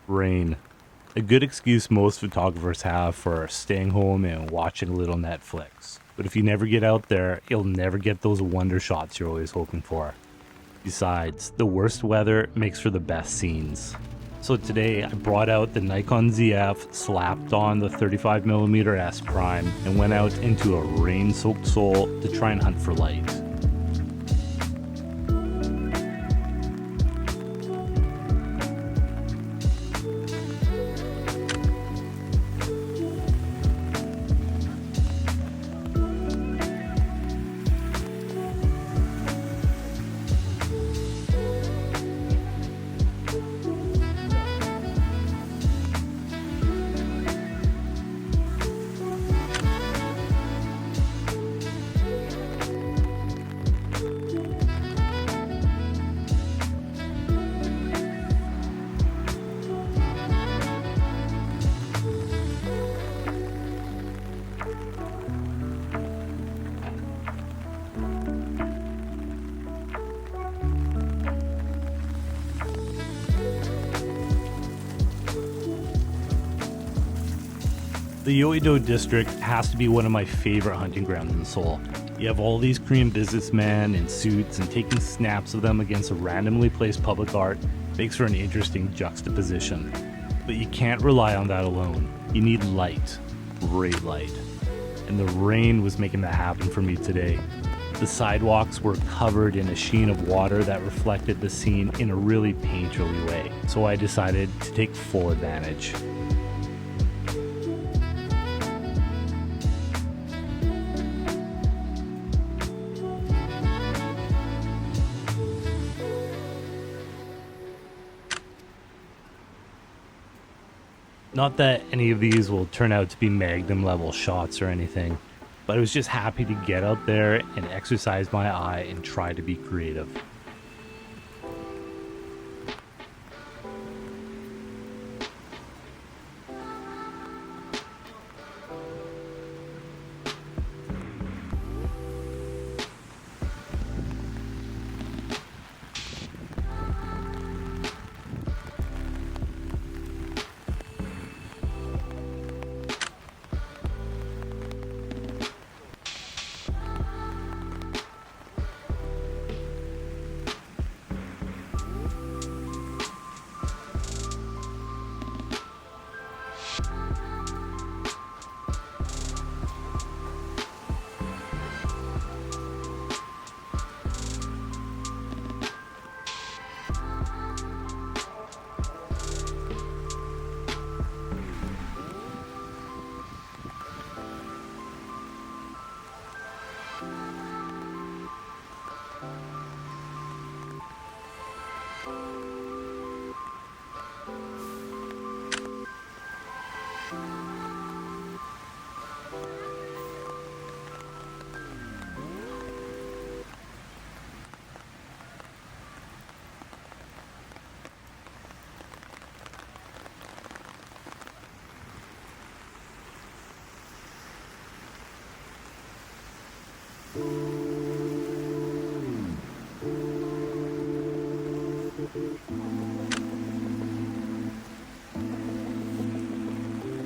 Rain. A good excuse most photographers have for staying home and watching a little Netflix. But if you never get out there, you'll never get those wonder shots you're always hoping for. Besides, the worst weather makes for the best scenes. So today I brought out the Nikon ZF, slapped on the 35mm S Prime, and went out into a rain-soaked Seoul to try and hunt for light. The Yeoido district has to be one of my favorite hunting grounds in Seoul. You have all these Korean businessmen in suits, and taking snaps of them against a randomly placed public art makes for an interesting juxtaposition. But you can't rely on that alone. You need light, great light. And the rain was making that happen for me today. The sidewalks were covered in a sheen of water that reflected the scene in a really painterly way, so I decided to take full advantage. Not that any of these will turn out to be Magnum level shots or anything, but I was just happy to get out there and exercise my eye and try to be creative.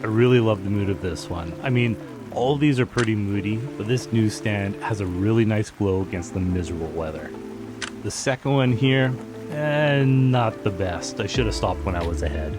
I really love the mood of this one. I mean, all of these are pretty moody, but this newsstand has a really nice glow against the miserable weather. The second one here, not the best. I should have stopped when I was ahead.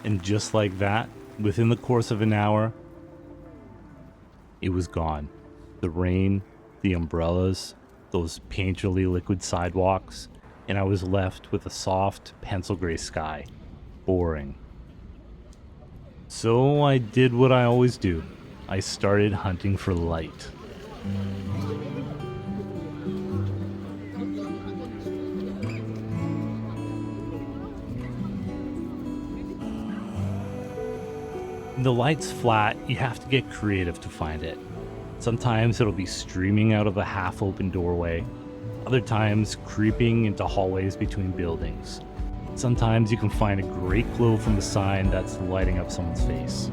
And just like that, within the course of an hour, it was gone. The rain, the umbrellas, those painterly liquid sidewalks, and I was left with a soft pencil gray sky. Boring. So I did what I always do. I started hunting for light. The light's flat, you have to get creative to find it. Sometimes it'll be streaming out of a half-open doorway, other times creeping into hallways between buildings. Sometimes you can find a great glow from a sign that's lighting up someone's face.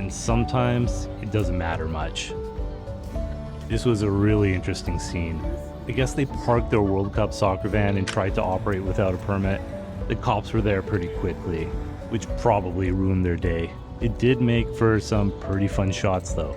Sometimes it doesn't matter much. This was a really interesting scene. I guess they parked their World Cup soccer van and tried to operate without a permit. The cops were there pretty quickly, which probably ruined their day. It did make for some pretty fun shots though.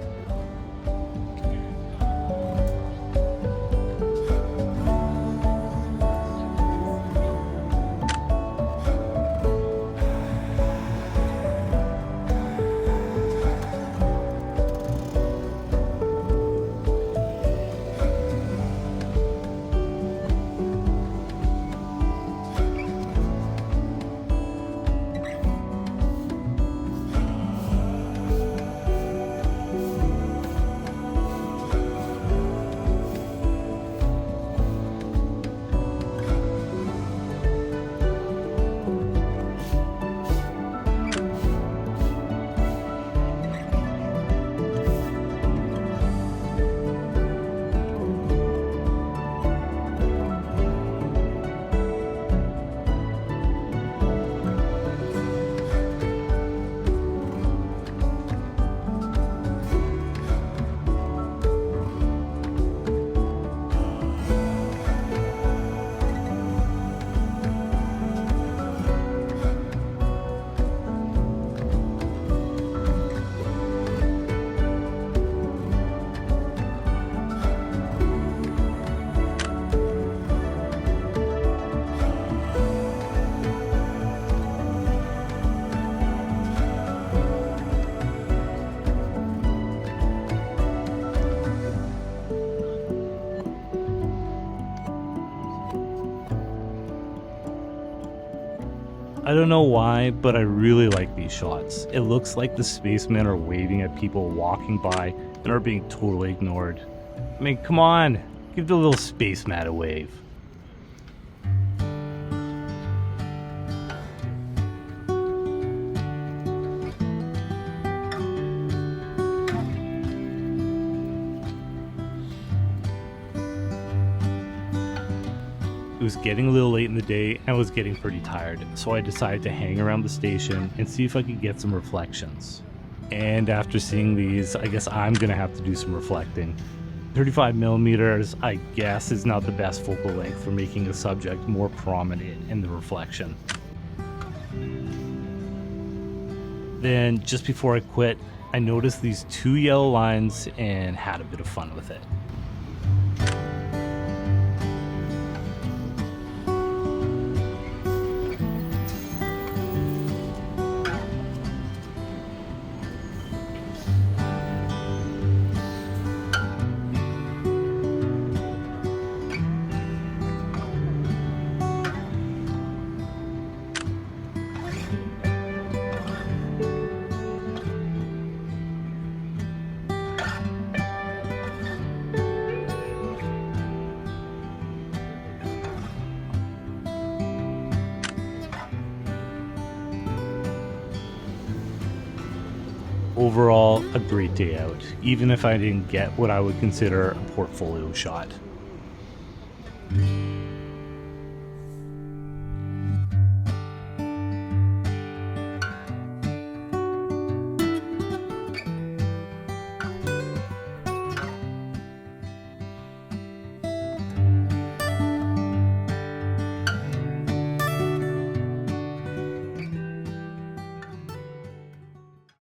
I don't know why, but I really like these shots. It looks like the spacemen are waving at people walking by and are being totally ignored. I mean, come on, give the little spaceman a wave. It was getting a little late in the day and I was getting pretty tired, so I decided to hang around the station and see if I could get some reflections. And after seeing these, I guess I'm gonna have to do some reflecting. 35mm, I guess, is not the best focal length for making a subject more prominent in the reflection. Then, just before I quit, I noticed these two yellow lines and had a bit of fun with it. Overall, a great day out, even if I didn't get what I would consider a portfolio shot.